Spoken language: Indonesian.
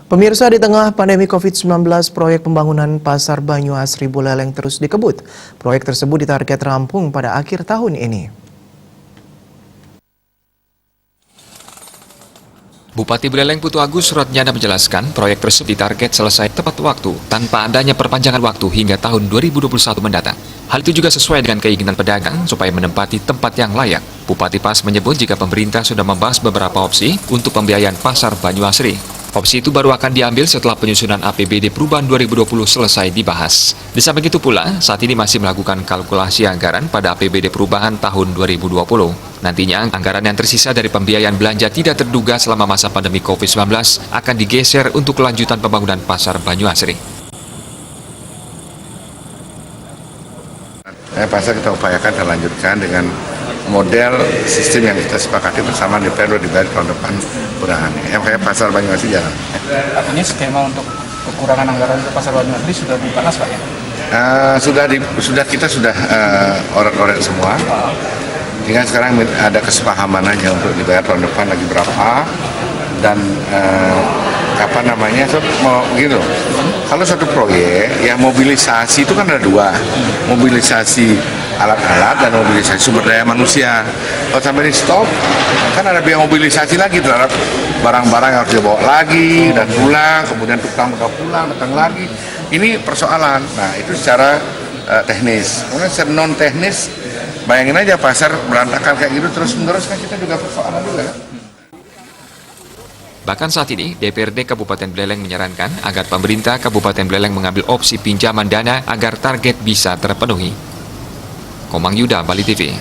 Pemirsa, di tengah pandemi COVID-19, proyek pembangunan Pasar Banyu Asri Buleleng terus dikebut. Proyek tersebut ditarget rampung pada akhir tahun ini. Bupati Buleleng Putu Agus Suratnyana menjelaskan proyek tersebut ditarget selesai tepat waktu tanpa adanya perpanjangan waktu hingga tahun 2021 mendatang. Hal itu juga sesuai dengan keinginan pedagang supaya menempati tempat yang layak. Bupati Pas menyebut jika pemerintah sudah membahas beberapa opsi untuk pembiayaan Pasar Banyu Asri. Opsi itu baru akan diambil setelah penyusunan APBD perubahan 2020 selesai dibahas. Di samping itu pula, saat ini masih melakukan kalkulasi anggaran pada APBD perubahan tahun 2020. Nantinya, anggaran yang tersisa dari pembiayaan belanja tidak terduga selama masa pandemi COVID-19 akan digeser untuk kelanjutan pembangunan Pasar Banyu Asri. Pasar kita upayakan dan lanjutkan dengan model sistem yang kita sepakati bersama DPR di tahun depan perubahannya. Yang kayak Pasar Banyu Asri jalan. Artinya skema untuk kekurangan anggaran untuk Pasar Banyu Asri sudah dibahas, Pak ya? Kita sudah orek-orek semua. Tinggal sekarang ada kesepahaman aja untuk dibayar tahun depan lagi berapa dan gitu. Kalau satu proyek ya mobilisasi itu kan ada dua, mobilisasi alat-alat dan mobilisasi sumber daya manusia. Kalau sampai di stop kan ada biaya mobilisasi lagi terhadap barang-barang yang harus dibawa lagi dan pulang, kemudian tukang pulang datang lagi. Ini persoalan. Nah itu secara teknis. Kemudian secara non teknis, bayangin aja pasar berantakan kayak gitu terus-menerus kan kita juga persoalan juga. Bahkan saat ini, DPRD Kabupaten Buleleng menyarankan agar pemerintah Kabupaten Buleleng mengambil opsi pinjaman dana agar target bisa terpenuhi. Komang Yuda, Bali TV.